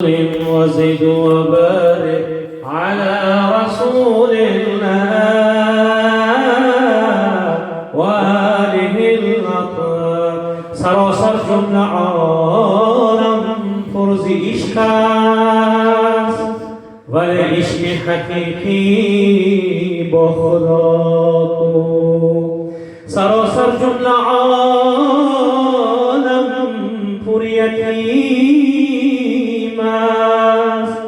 وزد وبارك على رسول الله وآله الأطهار. سراسر جمله عالم پرز عشق است، ولی عشق حقیقی با خدا کو. سراسر جمله عالم پر یتیم است،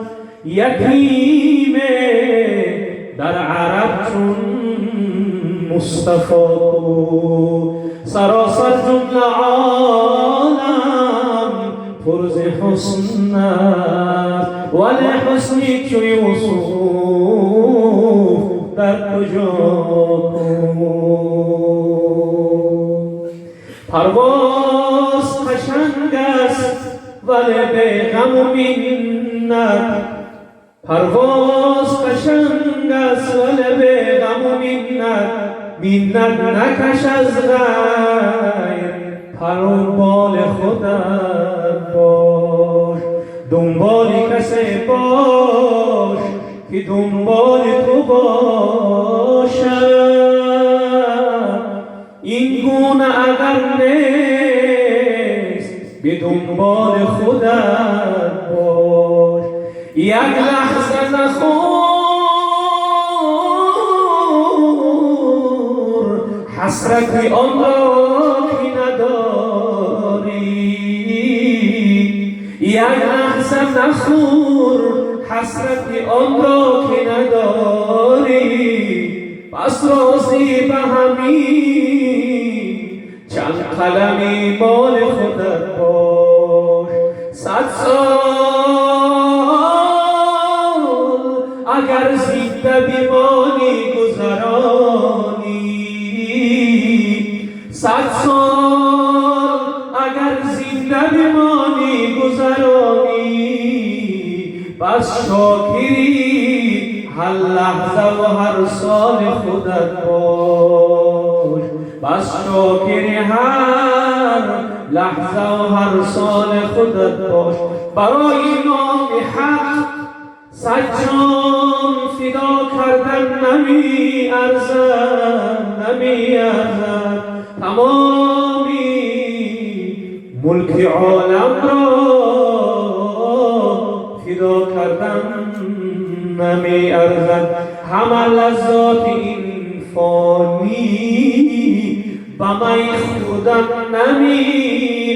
یتیم در عرب چون مصطفی کو. سراسر جمله عالم پر ز حسن است، ولی حسن چو یوسف در کجا کو. پرواز قشنگ است ولی به غم و منت، پرواز قشنگ است ولی به غم و منت، منت نکش از غیر، پر و بال خودت باش، دنبال کسی باش که دنبال تو باشد. این گونه اگر نیست به دنبال خودت باش. یک لحظه نخور حسرت آن را که نداری، یک لحظه نخور حسرت آن را که نداری. پس راضی به همین چند قلمی مال خودت باش. 100 سال اگر زنده بمانی گذرانی، 100 سال اگر زنده بمانی گذرانی، پس شاکری هر لحظه و هر سال خودت باش. بس شاکری هر لحظه و هر سال خودت باش. برای نام حق 100 جان فدا کردن نمی ارزد، نمی ارزد. تمامی ملک عالم را فدا کردن نمی ارزد. همه لذات این فانی به می خودت نمی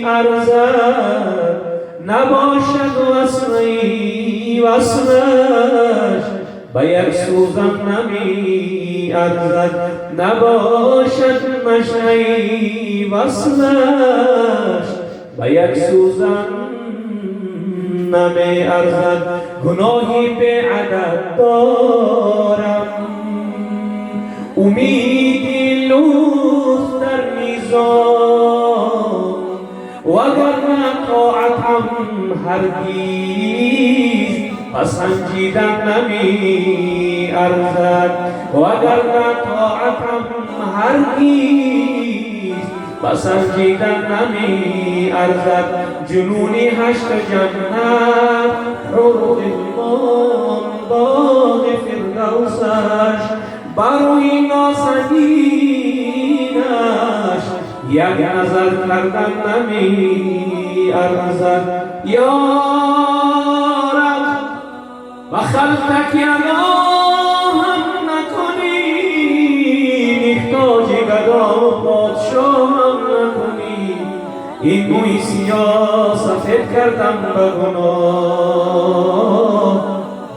ارزد. نباشد وصلی وصلش به یک سوزن نمی ارزد، نباشد مشعی وصلش به یک سوزن نمی ارزد. گناهی به عدد دارم، امیدی لطف در میزان، وگرنه طاعتم هرگیز پسندیدن نمی ارزد، وگرنه طاعتم هرگیز پسندیدن نمی ارزد. جنونی 8 جنت حور المان باغ فردوسش، بروی ناسنینش یک نظر کردن نمی ارزد. یا رب و خلقک هم نکنی، محتاج گدا و پادشاه هم نکنی. این موی سیاه سفید کردم به گناه،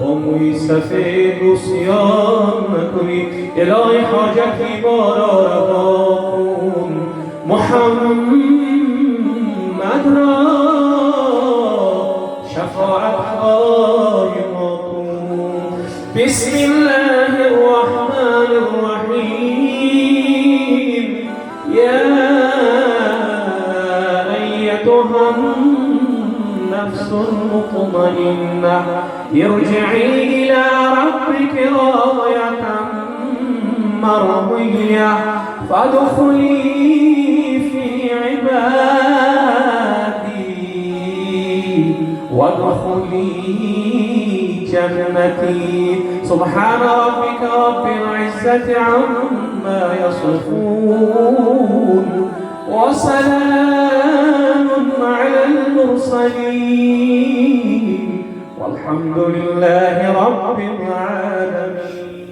با موی سفید رو سیاه نکنی. الهی حاجتی بارا روا کن، محمد را شفاعت های ما کن. بسم الله الرحمن الرحیم. یا ایتها النفس المطمئنه ارجعی الى ربك راضیة مرضیة فادخلی فی عبادی وادخلي جنتي. سبحان ربك رب العزة عما يصفون وسلام على المرسلين والحمد لله رب العالمين.